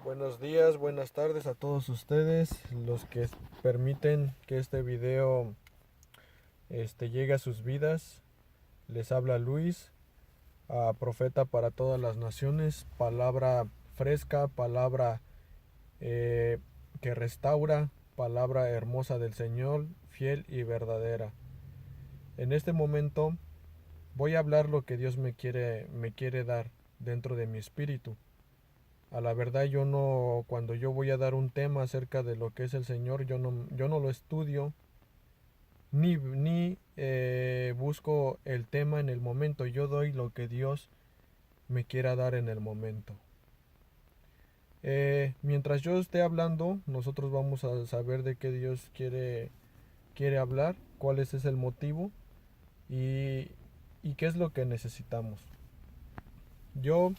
Buenos días, buenas tardes a todos ustedes, los que permiten que este video llegue a sus vidas. Les habla Luis, profeta para todas las naciones, palabra fresca, palabra eh, que restaura, palabra hermosa del Señor, fiel y verdadera. En este momento voy a hablar lo que Dios me quiere dar dentro de mi espíritu. A la verdad yo no, cuando yo voy a dar un tema acerca de lo que es el Señor, yo no lo estudio ni busco el tema en el momento. Yo doy lo que Dios me quiera dar en el momento. Mientras yo esté hablando, nosotros vamos a saber de qué Dios quiere hablar, cuál es el motivo y, y qué es lo que necesitamos. Yo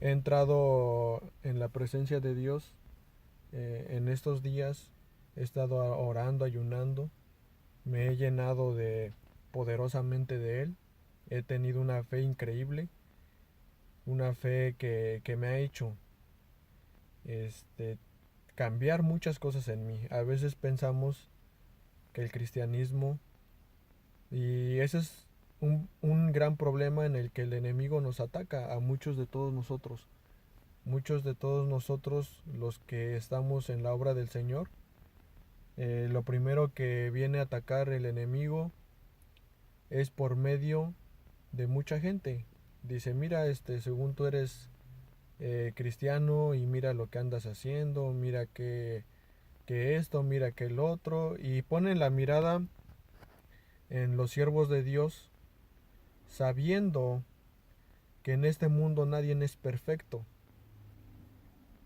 he entrado en la presencia de Dios en estos días. He estado orando, ayunando, me he llenado de poderosamente de Él. He tenido una fe increíble, una fe que me ha hecho este, cambiar muchas cosas en mí. A veces pensamos que el cristianismo, y ese es un gran problema en el que el enemigo nos ataca a muchos de todos nosotros. Muchos de todos nosotros, los que estamos en la obra del Señor, lo primero que viene a atacar el enemigo es por medio de mucha gente. Dice, mira, según tú eres cristiano y mira lo que andas haciendo, mira que esto, mira que el otro, y ponen la mirada en los siervos de Dios, sabiendo que en este mundo nadie es perfecto,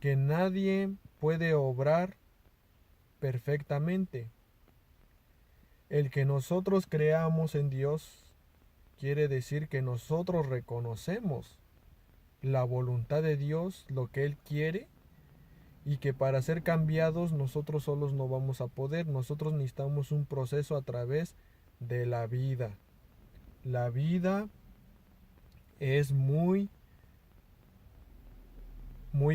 que nadie puede obrar perfectamente. El que nosotros creamos en Dios quiere decir que nosotros reconocemos la voluntad de Dios, lo que Él quiere, y que para ser cambiados nosotros solos no vamos a poder. Nosotros necesitamos un proceso a través de la vida. La vida es muy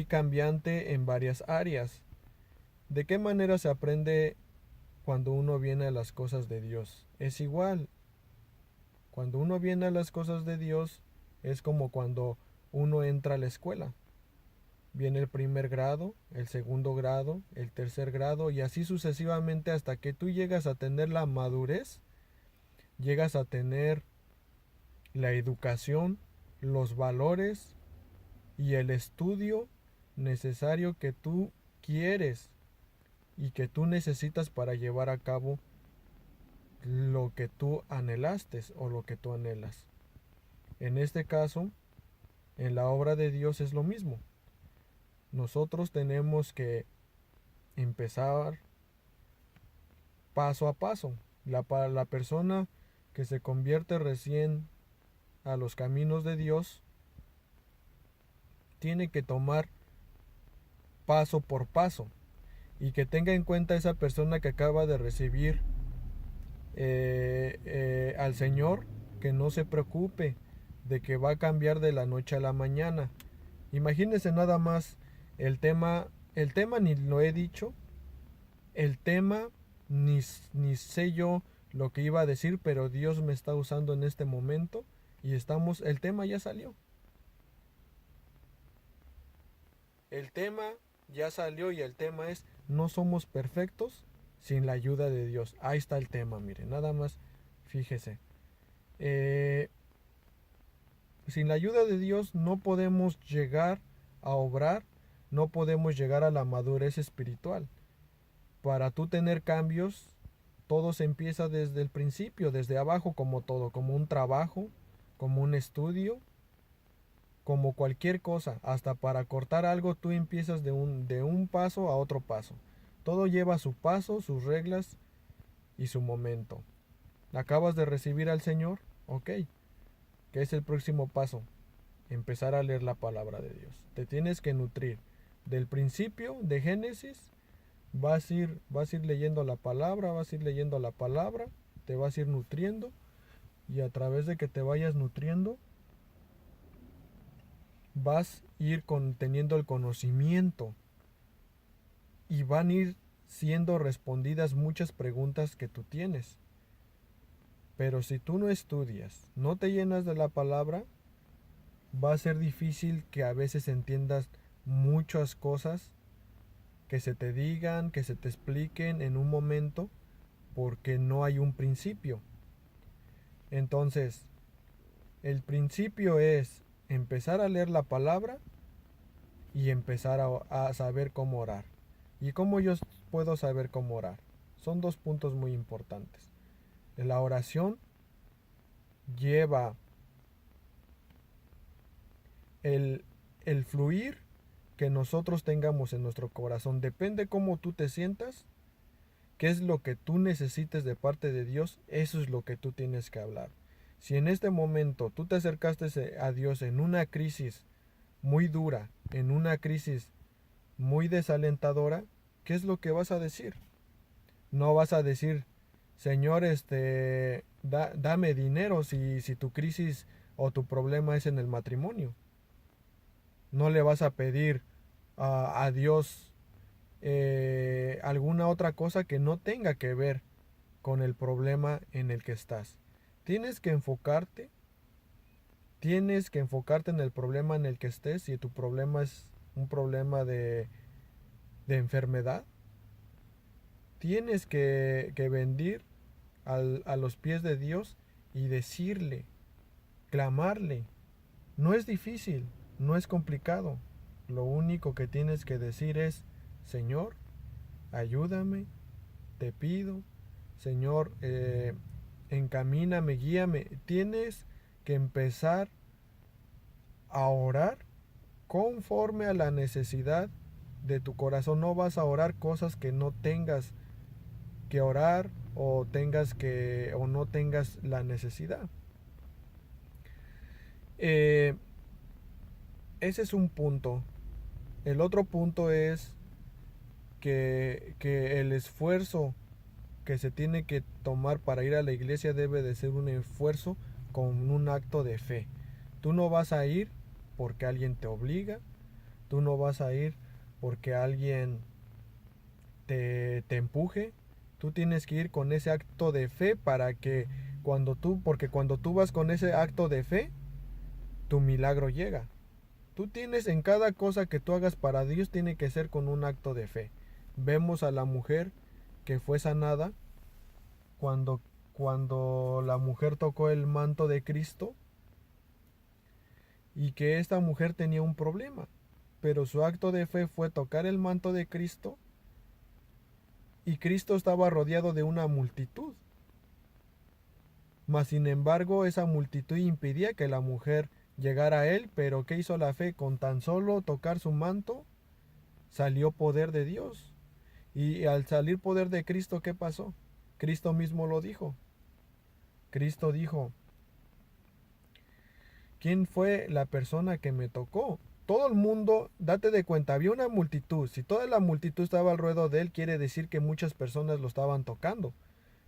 cambiante en varias áreas. ¿De qué manera se aprende cuando uno viene a las cosas de Dios? Es igual. Cuando uno viene a las cosas de Dios es como cuando uno entra a la escuela. Viene el primer grado, el segundo grado, el tercer grado y así sucesivamente hasta que tú llegas a tener la madurez, llegas a tener la educación, los valores y el estudio necesario que tú quieres y que tú necesitas para llevar a cabo lo que tú anhelaste o lo que tú anhelas. En este caso, en la obra de Dios es lo mismo. Nosotros tenemos que empezar paso a paso. La persona que se convierte recién a los caminos de Dios tiene que tomar paso por paso y que tenga en cuenta esa persona que acaba de recibir al Señor, que no se preocupe de que va a cambiar de la noche a la mañana. Imagínense nada más el tema ni lo he dicho, el tema ni sé yo lo que iba a decir, pero Dios me está usando en este momento y el tema ya salió. El tema ya salió y el tema es, no somos perfectos sin la ayuda de Dios. Ahí está el tema, miren, nada más fíjese. Eh, Sin la ayuda de Dios no podemos llegar a obrar, no podemos llegar a la madurez espiritual. Para tú tener cambios, todo se empieza desde el principio, desde abajo, como todo, como un trabajo, como un estudio, como cualquier cosa. Hasta para cortar algo tú empiezas de un paso a otro paso. Todo lleva su paso, sus reglas y su momento. ¿Acabas de recibir al Señor? Ok. ¿Qué es el próximo paso? Empezar a leer la palabra de Dios. Te tienes que nutrir. Del principio de Génesis vas a ir leyendo la palabra, vas a ir leyendo la palabra, te vas a ir nutriendo y a través de que te vayas nutriendo vas a ir teniendo el conocimiento y van a ir siendo respondidas muchas preguntas que tú tienes. Pero si tú no estudias, no te llenas de la palabra, va a ser difícil que a veces entiendas muchas cosas que se te digan, que se te expliquen en un momento, porque no hay un principio. Entonces, el principio es empezar a leer la palabra y empezar a saber cómo orar. ¿Y cómo yo puedo saber cómo orar? Son dos puntos muy importantes. La oración lleva el, el fluir que nosotros tengamos en nuestro corazón. Depende cómo tú te sientas, qué es lo que tú necesites de parte de Dios, eso es lo que tú tienes que hablar. Si en este momento tú te acercaste a Dios en una crisis muy dura, en una crisis muy desalentadora, ¿qué es lo que vas a decir? No vas a decir, Señor, dame dinero si tu crisis o tu problema es en el matrimonio. No le vas a pedir a Dios alguna otra cosa que no tenga que ver con el problema en el que estás. Tienes que enfocarte, tienes que enfocarte en el problema en el que estés. Si tu problema es un problema de enfermedad, tienes que venir a los pies de Dios y decirle, clamarle. No es difícil, no es complicado. Lo único que tienes que decir es, Señor, ayúdame, te pido, Señor, encamíname, guíame. Tienes que empezar a orar conforme a la necesidad de tu corazón. No vas a orar cosas que no tengas que orar o no tengas la necesidad. Ese es un punto. El otro punto es que el esfuerzo que se tiene que tomar para ir a la iglesia debe de ser un esfuerzo con un acto de fe. Tú no vas a ir porque alguien te obliga, tú no vas a ir porque alguien te empuje, tú tienes que ir con ese acto de fe para que porque cuando tú vas con ese acto de fe, tu milagro llega. Tú tienes en cada cosa que tú hagas para Dios tiene que ser con un acto de fe. Vemos a la mujer que fue sanada cuando, cuando la mujer tocó el manto de Cristo y que esta mujer tenía un problema, pero su acto de fe fue tocar el manto de Cristo y Cristo estaba rodeado de una multitud. Mas sin embargo esa multitud impedía que la mujer llegara a él, pero ¿qué hizo la fe? Con tan solo tocar su manto salió poder de Dios. Y al salir poder de Cristo, ¿qué pasó? Cristo mismo lo dijo. Cristo dijo, ¿quién fue la persona que me tocó? Todo el mundo, date de cuenta, había una multitud. Si toda la multitud estaba alrededor de él, quiere decir que muchas personas lo estaban tocando.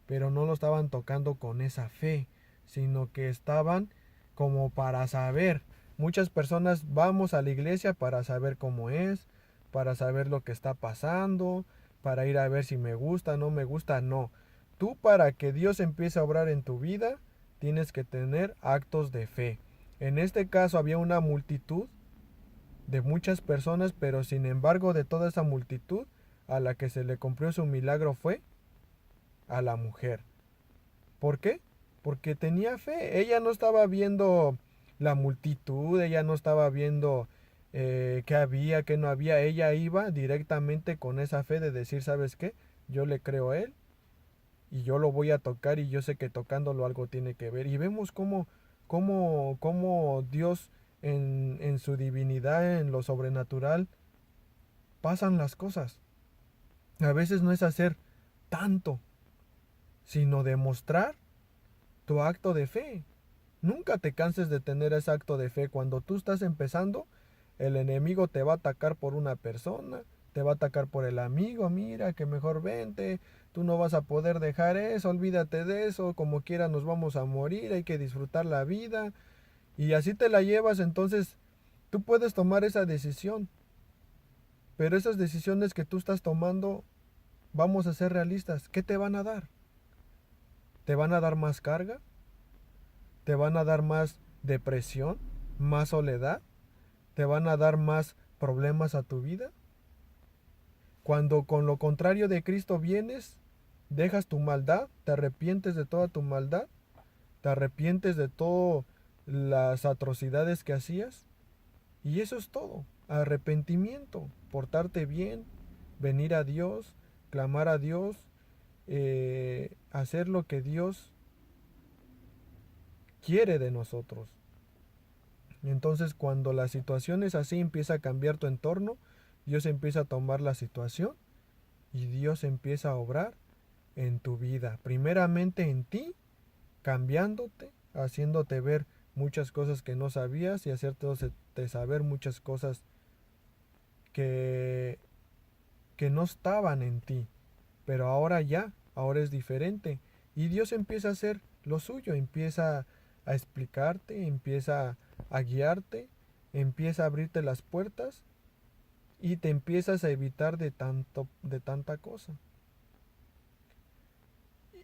Pero no lo estaban tocando con esa fe, sino que estaban como para saber. Muchas personas vamos a la iglesia para saber cómo es, para saber lo que está pasando, para ir a ver si me gusta, no me gusta, no. Tú para que Dios empiece a obrar en tu vida, tienes que tener actos de fe. En este caso había una multitud de muchas personas, pero sin embargo de toda esa multitud, a la que se le cumplió su milagro fue a la mujer. ¿Por qué? Porque tenía fe. Ella no estaba viendo la multitud, ella no estaba viendo qué había, qué no había. Ella iba directamente con esa fe de decir, ¿sabes qué? Yo le creo a él y yo lo voy a tocar y yo sé que tocándolo algo tiene que ver. Y vemos cómo Dios en su divinidad, en lo sobrenatural, pasan las cosas. A veces no es hacer tanto, sino demostrar tu acto de fe. Nunca te canses de tener ese acto de fe. Cuando tú estás empezando, el enemigo te va a atacar por una persona, te va a atacar por el amigo, mira que mejor vente, tú no vas a poder dejar eso, olvídate de eso, como quiera nos vamos a morir, hay que disfrutar la vida. Y así te la llevas, entonces Tú puedes tomar esa decisión, pero esas decisiones que tú estás tomando, vamos a ser realistas, ¿qué te van a dar? ¿Te van a dar más carga? ¿Te van a dar más depresión? ¿Más soledad? ¿Te van a dar más problemas a tu vida? Cuando con lo contrario de Cristo vienes, dejas tu maldad, te arrepientes de toda tu maldad, te arrepientes de todas las atrocidades que hacías, y eso es todo. Arrepentimiento, portarte bien, venir a Dios, clamar a Dios, hacer lo que Dios quiere de nosotros. Entonces, cuando la situación es así, empieza a cambiar tu entorno, Dios empieza a tomar la situación y Dios empieza a obrar en tu vida. Primeramente en ti, cambiándote, haciéndote ver muchas cosas que no sabías y hacerte saber muchas cosas que, que no estaban en ti. Pero ahora ya, ahora es diferente. Y Dios empieza a hacer lo suyo, empieza a explicarte, empieza a guiarte, empieza a abrirte las puertas y te empiezas a evitar de tanta cosa.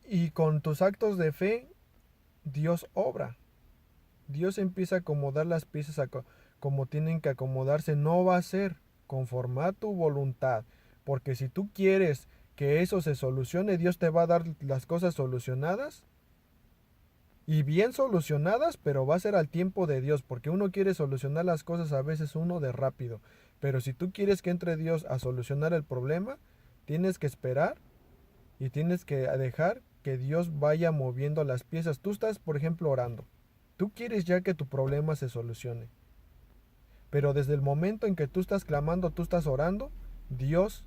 Y con tus actos de fe, Dios obra. Dios empieza a acomodar las piezas como tienen que acomodarse. No va a ser conforme a tu voluntad. Porque si tú quieres que eso se solucione, Dios te va a dar las cosas solucionadas. Y bien solucionadas, pero va a ser al tiempo de Dios. Porque uno quiere solucionar las cosas a veces uno de rápido. Pero si tú quieres que entre Dios a solucionar el problema, tienes que esperar y tienes que dejar que Dios vaya moviendo las piezas. Tú estás, por ejemplo, orando. Tú quieres ya que tu problema se solucione. Pero desde el momento en que tú estás clamando, tú estás orando, Dios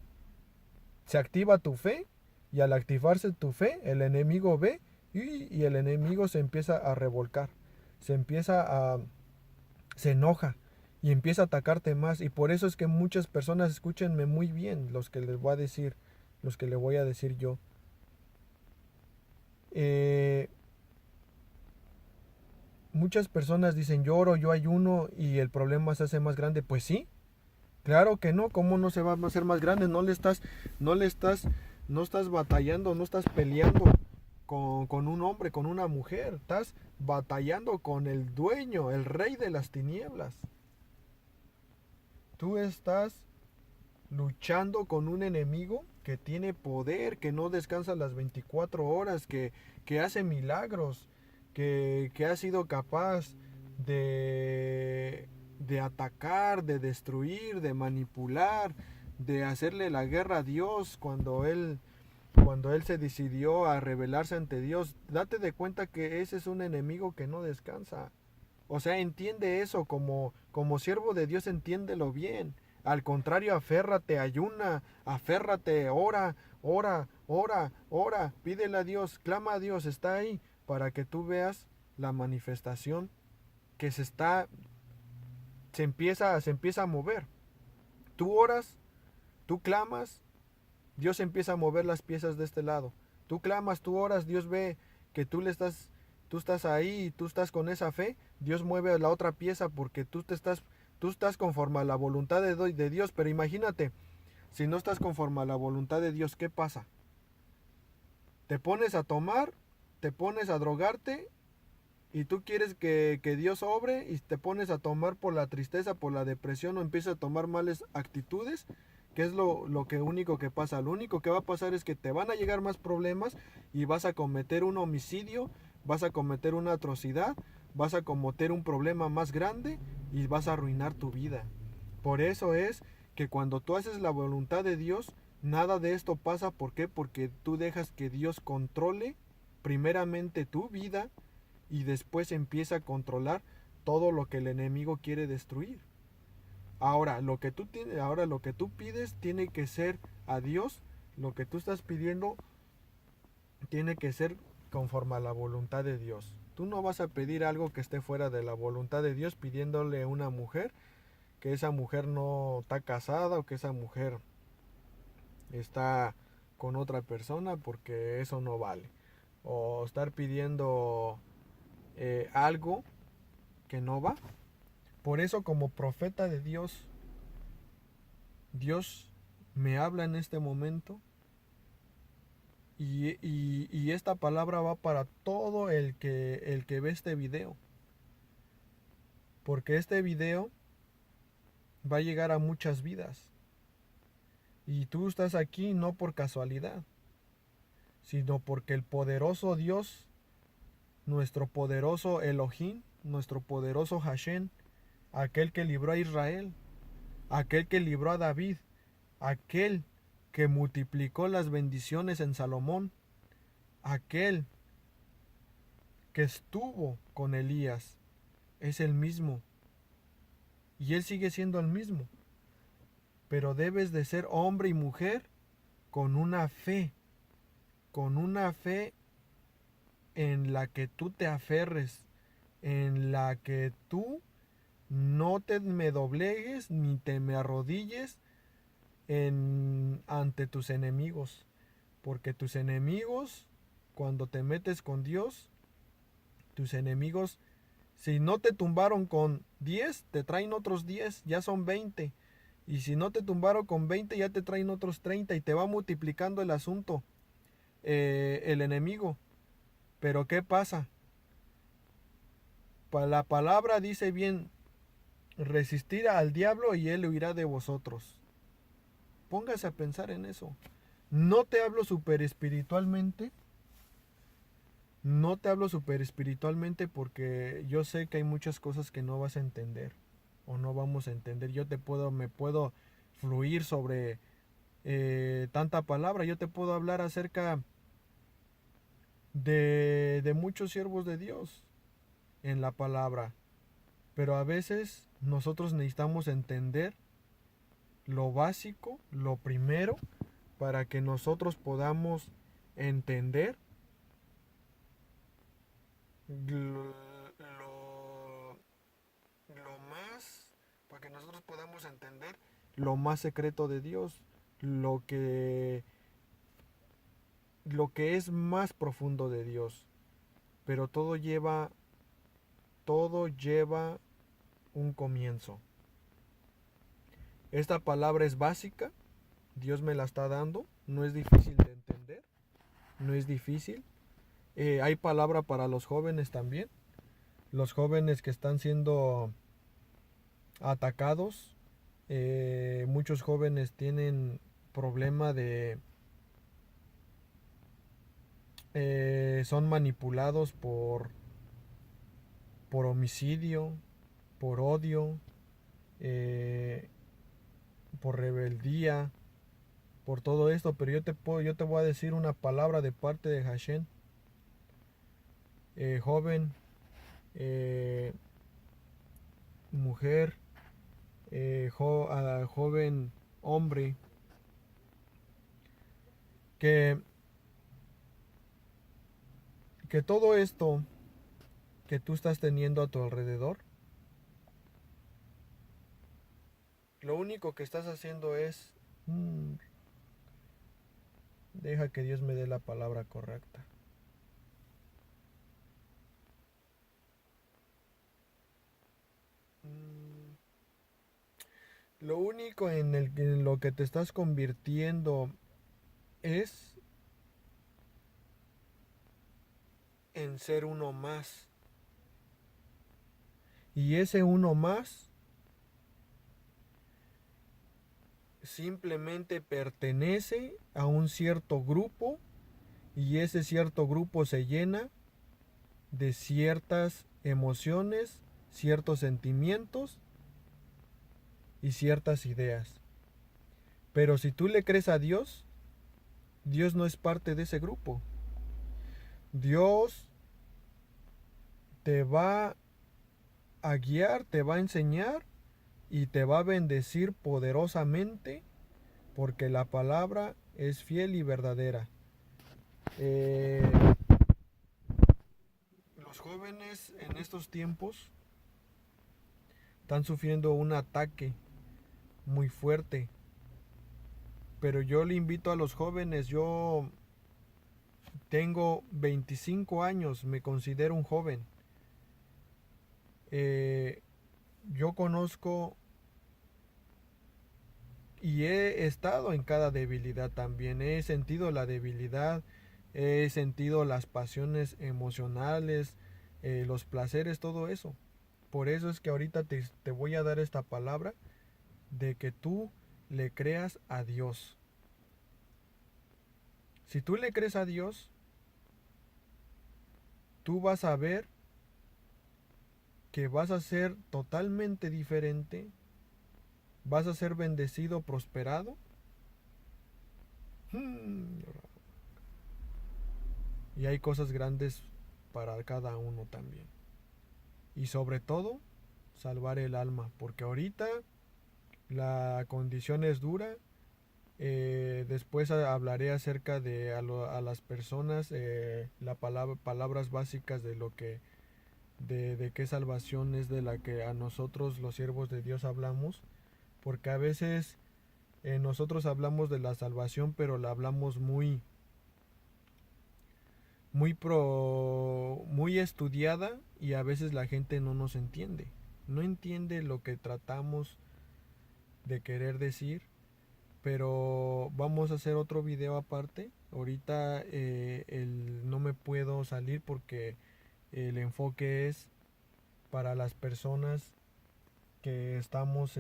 se activa tu fe y al activarse tu fe, el enemigo ve y el enemigo se empieza a revolcar. Se empieza a... se enoja y empieza a atacarte más. Y por eso es que muchas personas, escúchenme muy bien los que les voy a decir, los que le voy a decir yo. Muchas personas dicen yo oro, yo ayuno y el problema se hace más grande. Pues sí, claro que no. ¿Cómo no se va a hacer más grande? No estás batallando, no estás peleando con un hombre, con una mujer. Estás batallando con el dueño, el rey de las tinieblas. Tú estás luchando con un enemigo que tiene poder, que no descansa las 24 horas, que hace milagros, que ha sido capaz de atacar, de destruir, de manipular, de hacerle la guerra a Dios cuando él se decidió a rebelarse ante Dios. Date de cuenta que ese es un enemigo que no descansa. O sea, entiende eso como siervo de Dios, entiéndelo bien. Al contrario, aférrate, ayuna, aférrate, ora, ora, ora, ora, pídele a Dios, clama a Dios, está ahí para que tú veas la manifestación que se empieza a mover. Tú oras, tú clamas, Dios empieza a mover las piezas de este lado. Tú clamas, tú oras, Dios ve que tú estás ahí, tú estás con esa fe, Dios mueve la otra pieza porque tú estás conforme a la voluntad de Dios. Pero imagínate, si no estás conforme a la voluntad de Dios, ¿qué pasa? Te pones a tomar, te pones a drogarte y tú quieres que Dios obre y te pones a tomar por la tristeza, por la depresión o empiezas a tomar malas actitudes. ¿Qué es lo que único que pasa? Lo único que va a pasar es que te van a llegar más problemas y vas a cometer un homicidio, vas a cometer una atrocidad, vas a cometer un problema más grande y vas a arruinar tu vida. Por eso es que cuando tú haces la voluntad de Dios, nada de esto pasa. ¿Por qué? Porque tú dejas que Dios controle primeramente tu vida y después empieza a controlar todo lo que el enemigo quiere destruir. Ahora, lo que tú pides tiene que ser a Dios, lo que tú estás pidiendo tiene que ser conforme a la voluntad de Dios. Tú no vas a pedir algo que esté fuera de la voluntad de Dios pidiéndole a una mujer que esa mujer no está casada o que esa mujer está con otra persona, porque eso no vale. O estar pidiendo algo que no va, Por eso, como profeta de Dios, Dios me habla en este momento y esta palabra va para todo el que ve este video. Porque este video va a llegar a muchas vidas. Y tú estás aquí no por casualidad, sino porque el poderoso Dios, nuestro poderoso Elohim, nuestro poderoso Hashem, aquel que libró a Israel, aquel que libró a David, aquel que multiplicó las bendiciones en Salomón, aquel que estuvo con Elías, es el mismo. Y él sigue siendo el mismo. Pero debes de ser hombre y mujer con una fe en la que tú te aferres, en la que tú no te me doblegues ni te me arrodilles ante tus enemigos. Porque tus enemigos, cuando te metes con Dios, tus enemigos, si no te tumbaron con 10, te traen otros 10, ya son 20. Y si no te tumbaron con 20, ya te traen otros 30 y te va multiplicando el asunto, el enemigo. Pero ¿qué pasa? La palabra dice bien, resistir al diablo y él huirá de vosotros. Póngase a pensar en eso. No te hablo super espiritualmente. No te hablo super espiritualmente porque yo sé que hay muchas cosas que no vas a entender o no vamos a entender. Me puedo fluir sobre tanta palabra. Yo te puedo hablar acerca de muchos siervos de Dios en la palabra. Pero a veces nosotros necesitamos entender lo básico, lo primero, para que nosotros podamos entender lo, lo más, para que nosotros podamos entender lo más secreto de Dios, lo que es más profundo de Dios. Pero todo lleva un comienzo. Esta palabra es básica, Dios me la está dando, no es difícil de entender, no es difícil. Hay palabra para los jóvenes también, los jóvenes que están siendo atacados. Muchos jóvenes tienen problema son manipulados por homicidio, por odio, eh, por rebeldía, por todo esto. Pero yo te voy a decir una palabra de parte de Hashem. Joven, mujer, joven hombre, que, que todo esto que tú estás teniendo a tu alrededor, lo único que estás haciendo es deja que Dios me dé la palabra correcta. Lo único en lo que te estás convirtiendo es en ser uno más. Y ese uno más simplemente pertenece a un cierto grupo y ese cierto grupo se llena de ciertas emociones, ciertos sentimientos y ciertas ideas. Pero si tú le crees a Dios, Dios no es parte de ese grupo. Dios te va a guiar, te va a enseñar y te va a bendecir poderosamente porque la palabra es fiel y verdadera. Los jóvenes en estos tiempos están sufriendo un ataque muy fuerte, pero yo le invito a los jóvenes, yo tengo 25 años, me considero un joven. yo conozco y he estado en cada debilidad también. He sentido la debilidad, he sentido las pasiones emocionales, los placeres, todo eso. Por eso es que ahorita te voy a dar esta palabra de que tú le creas a Dios. Si tú le crees a Dios, tú vas a ver que vas a ser totalmente diferente, vas a ser bendecido, prosperado. Y hay cosas grandes para cada uno también. Y sobre todo, salvar el alma, porque ahorita la condición es dura. Después hablaré acerca de a las personas, palabras básicas de lo que de qué salvación es de la que a nosotros los siervos de Dios hablamos, porque a veces nosotros hablamos de la salvación, pero la hablamos muy estudiada, y a veces la gente no nos entiende, no entiende lo que tratamos de querer decir. Pero vamos a hacer otro video aparte. Ahorita no me puedo salir porque el enfoque es para las personas que estamos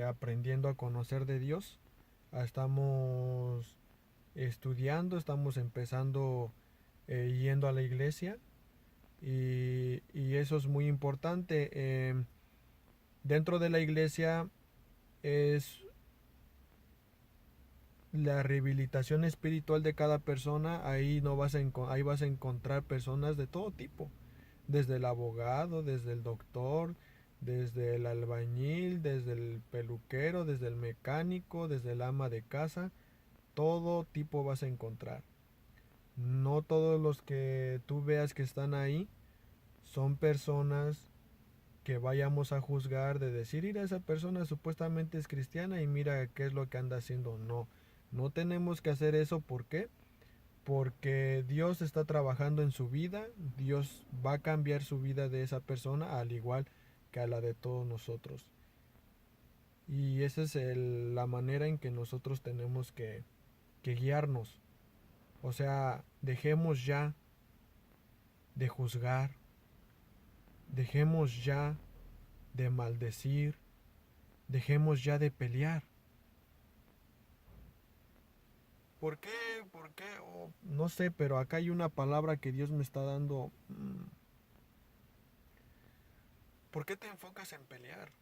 aprendiendo a conocer de Dios. Estamos estudiando, estamos empezando yendo a la iglesia, y eso es muy importante. Dentro de la iglesia es la rehabilitación espiritual de cada persona. Ahí no vas a ahí vas a encontrar personas de todo tipo, desde el abogado, desde el doctor, desde el albañil, desde el peluquero, desde el mecánico, desde el ama de casa. Todo tipo vas a encontrar. No todos los que tú veas que están ahí son personas que vayamos a juzgar, de decir, mira, esa persona supuestamente es cristiana y mira qué es lo que anda haciendo. No, no tenemos que hacer eso. ¿Por qué? Porque Dios está trabajando en su vida. Dios va a cambiar su vida de esa persona, al igual que a la de todos nosotros. Y esa es la manera en que nosotros tenemos que guiarnos. O sea, dejemos ya de juzgar, dejemos ya de maldecir, dejemos ya de pelear. ¿Por qué? ¿Por qué? Oh, no sé, pero acá hay una palabra que Dios me está dando. ¿Por qué te enfocas en pelear?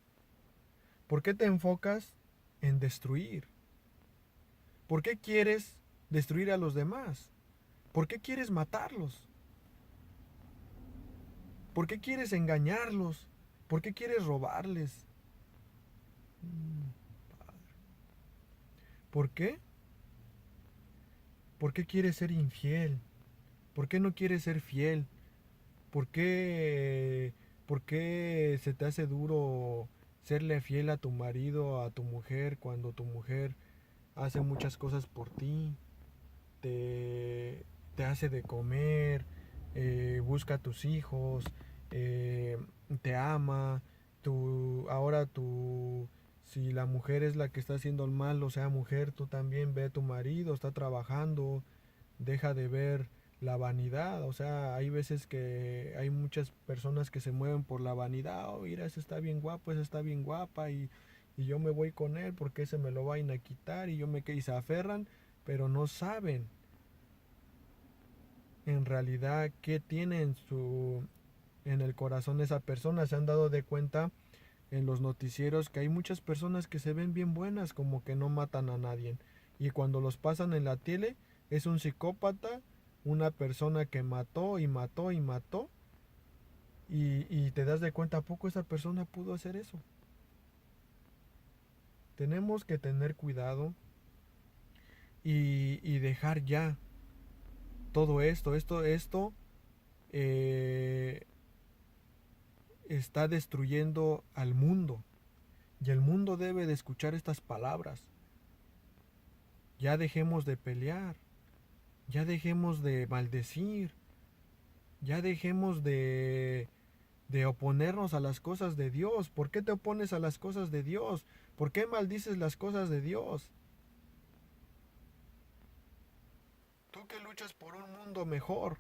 ¿Por qué te enfocas en destruir? ¿Por qué quieres destruir a los demás? ¿Por qué quieres matarlos? ¿Por qué quieres engañarlos? ¿Por qué quieres robarles? ¿Por qué? ¿Por qué quieres ser infiel? ¿Por qué no quieres ser fiel? ¿Por qué se te hace duro serle fiel a tu marido, a tu mujer, cuando tu mujer hace muchas cosas por ti? Te hace de comer, busca a tus hijos, eh, te ama. Ahora si la mujer es la que está haciendo el mal, o sea, mujer, tú también ve a tu marido, está trabajando, deja de ver la vanidad. O sea, hay veces que hay muchas personas que se mueven por la vanidad. Oh, mira, ese está bien guapo, esa está bien guapa, y yo me voy con él porque ese me lo van a quitar, y se aferran, pero no saben en realidad qué tiene en el corazón esa persona. Se han dado de cuenta en los noticieros que hay muchas personas que se ven bien buenas, como que no matan a nadie, y cuando los pasan en la tele es un psicópata, una persona que mató y mató y mató, y te das de cuenta, ¿a poco esa persona pudo hacer eso? Tenemos que tener cuidado y dejar ya todo esto eh, está destruyendo al mundo, y el mundo debe de escuchar estas palabras. Ya dejemos de pelear, ya dejemos de maldecir, ya dejemos de oponernos a las cosas de Dios. ¿Por qué te opones a las cosas de Dios? ¿Por qué maldices las cosas de Dios? Tú que luchas por un mundo mejor.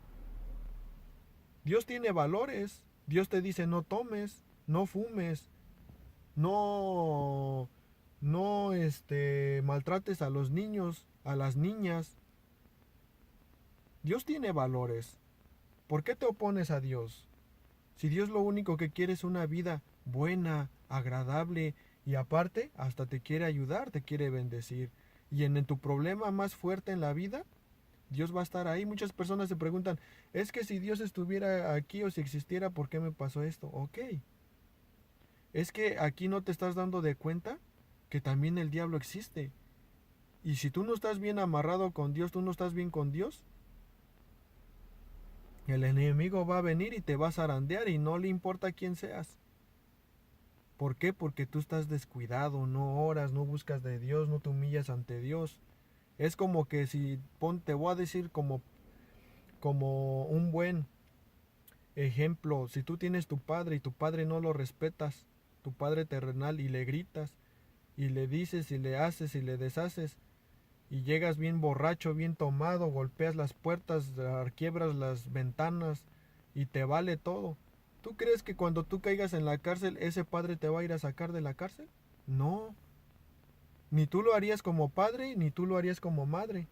Dios tiene valores. Dios te dice no tomes, no fumes, no maltrates a los niños, a las niñas. Dios tiene valores. ¿Por qué te opones a Dios? Si Dios lo único que quiere es una vida buena, agradable y aparte hasta te quiere ayudar, te quiere bendecir. Y en tu problema más fuerte en la vida, Dios va a estar ahí. Muchas personas se preguntan, es que si Dios estuviera aquí o si existiera, ¿por qué me pasó esto? Ok. Es que aquí no te estás dando de cuenta que también el diablo existe. Y si tú no estás bien amarrado con Dios, tú no estás bien con Dios, el enemigo va a venir y te va a zarandear y no le importa quién seas. ¿Por qué? Porque tú estás descuidado, no oras, no buscas de Dios, no te humillas ante Dios. Es como que si, te voy a decir como un buen ejemplo, si tú tienes tu padre y tu padre no lo respetas, tu padre terrenal, y le gritas, y le dices, y le haces, y le deshaces, y llegas bien borracho, bien tomado, golpeas las puertas, quiebras las ventanas, y te vale todo. ¿Tú crees que cuando tú caigas en la cárcel, ese padre te va a ir a sacar de la cárcel? No. Ni tú lo harías como padre, ni tú lo harías como madre.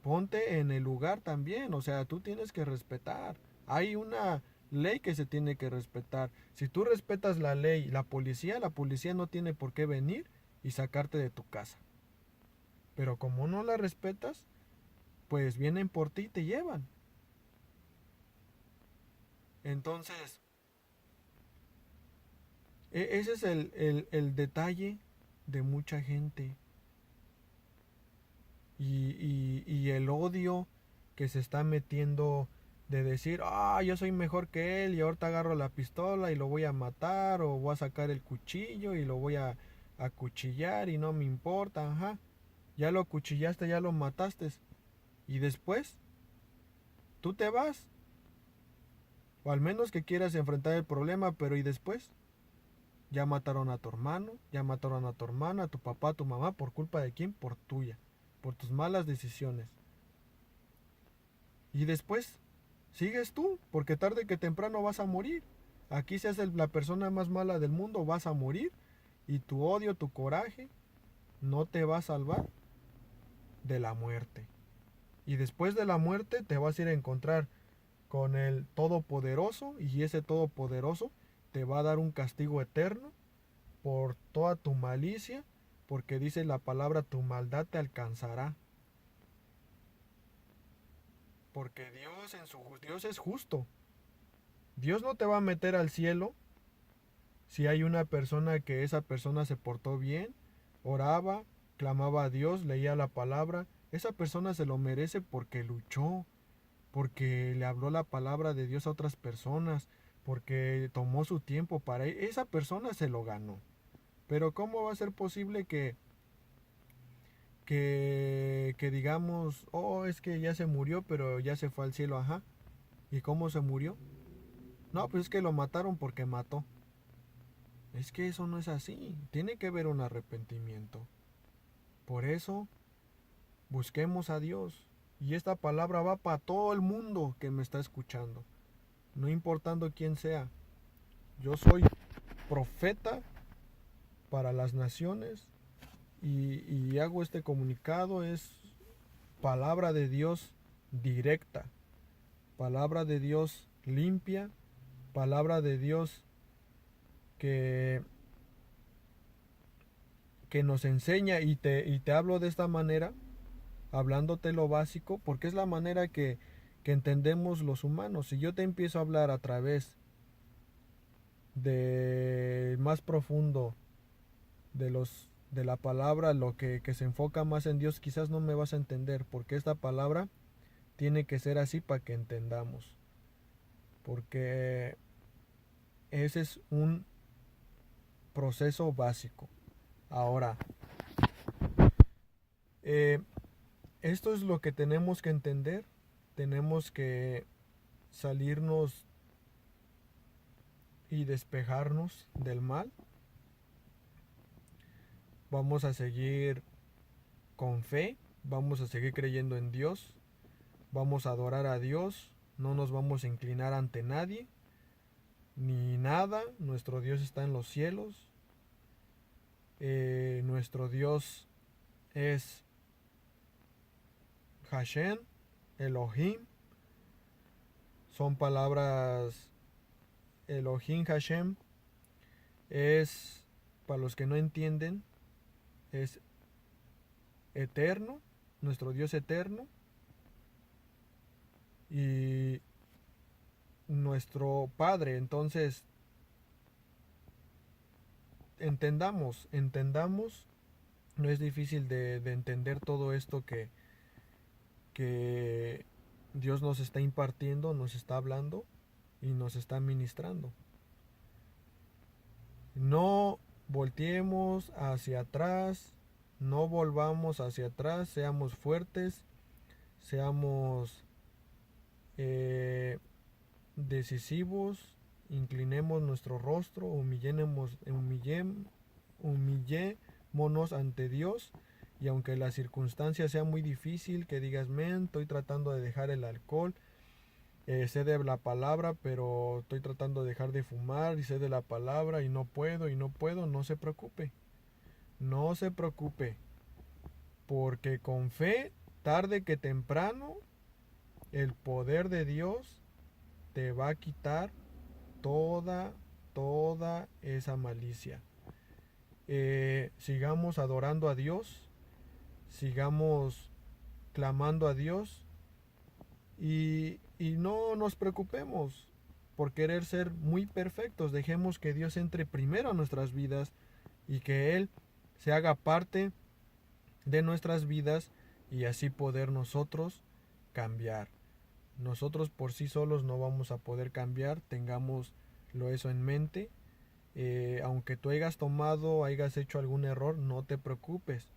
Ponte en el lugar también, o sea, tú tienes que respetar. Hay una ley que se tiene que respetar. Si tú respetas la ley, la policía no tiene por qué venir y sacarte de tu casa. Pero como no la respetas, pues vienen por ti y te llevan. Entonces, ese es el detalle de mucha gente. Y el odio que se está metiendo de decir, yo soy mejor que él y ahorita agarro la pistola y lo voy a matar o voy a sacar el cuchillo y lo voy a acuchillar y no me importa, ajá. Ya lo acuchillaste, ya lo mataste. Y después, tú te vas. O al menos que quieras enfrentar el problema, pero ¿y después? Ya mataron a tu hermano, ya mataron a tu hermana, a tu papá, a tu mamá, ¿por culpa de quién? Por tuya, por tus malas decisiones. Y después, sigues tú, porque tarde que temprano vas a morir. Aquí seas la persona más mala del mundo, vas a morir. Y tu odio, tu coraje, no te va a salvar de la muerte. Y después de la muerte te vas a ir a encontrar con el Todopoderoso. Y ese Todopoderoso te va a dar un castigo eterno por toda tu malicia. Porque dice la palabra, tu maldad te alcanzará. Porque Dios es justo. Dios no te va a meter al cielo si hay una persona que esa persona se portó bien, oraba, clamaba a Dios, leía la palabra. Esa persona se lo merece porque luchó, porque le habló la palabra de Dios a otras personas, porque tomó su tiempo para él. Esa persona se lo ganó. Pero ¿cómo va a ser posible que digamos, es que ya se murió, pero ya se fue al cielo, ajá? ¿Y cómo se murió? No, pues es que lo mataron porque mató. Es que eso no es así. Tiene que haber un arrepentimiento. Por eso, busquemos a Dios. Y esta palabra va para todo el mundo que me está escuchando. No importando quién sea. Yo soy profeta para las naciones y hago este comunicado. Es palabra de Dios directa. Palabra de Dios limpia. Palabra de Dios que nos enseña y te hablo de esta manera, hablándote lo básico, porque es la manera que entendemos los humanos. Si yo te empiezo a hablar a través de más profundo de la palabra, lo que se enfoca más en Dios, quizás no me vas a entender, porque esta palabra tiene que ser así para que entendamos. Porque ese es un proceso básico. Ahora, esto es lo que tenemos que entender. Tenemos que salirnos y despejarnos del mal. Vamos a seguir con fe, vamos a seguir creyendo en Dios, vamos a adorar a Dios, no nos vamos a inclinar ante nadie ni nada. Nuestro Dios está en los cielos. Nuestro Dios es Hashem, Elohim. Son palabras Elohim, Hashem. Es, para los que no entienden, es eterno, nuestro Dios eterno. Y nuestro Padre. Entonces, entendamos, no es difícil de entender todo esto que Dios nos está impartiendo, nos está hablando y nos está ministrando. No volteemos hacia atrás, no volvamos hacia atrás, seamos fuertes, seamos decisivos, inclinemos nuestro rostro, humillémonos ante Dios. Y aunque la circunstancia sea muy difícil, que digas, men, estoy tratando de dejar el alcohol, sé de la palabra, pero estoy tratando de dejar de fumar y sé de la palabra y no puedo, no se preocupe. No se preocupe, porque con fe, tarde que temprano, el poder de Dios te va a quitar toda esa malicia. Sigamos adorando a Dios, sigamos clamando a Dios y no nos preocupemos por querer ser muy perfectos. Dejemos que Dios entre primero a nuestras vidas y que Él se haga parte de nuestras vidas y así poder nosotros cambiar. Nosotros por sí solos no vamos a poder cambiar, tengámoslo eso en mente. Aunque tú hayas hayas hecho algún error, no te preocupes.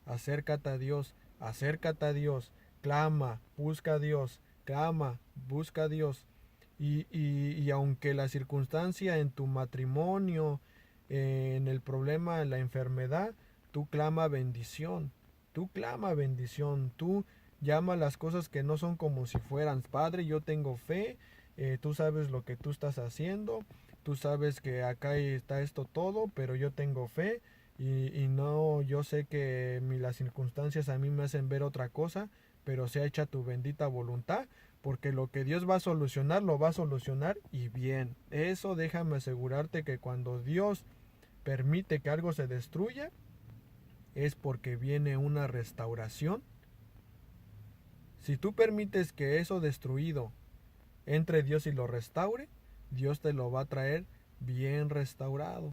Acércate a Dios, clama, busca a Dios, clama, busca a Dios. Y aunque la circunstancia en tu matrimonio, en el problema, en la enfermedad, tú clama bendición, tú llama las cosas que no son como si fueran. Padre, yo tengo fe, tú sabes lo que tú estás haciendo, tú sabes que acá está esto todo, pero yo tengo fe y no, yo sé que las circunstancias a mí me hacen ver otra cosa, pero sea hecha tu bendita voluntad, porque lo que Dios va a solucionar, lo va a solucionar y bien. Eso déjame asegurarte que cuando Dios permite que algo se destruya, es porque viene una restauración. Si tú permites que eso destruido entre Dios y lo restaure, Dios te lo va a traer bien restaurado.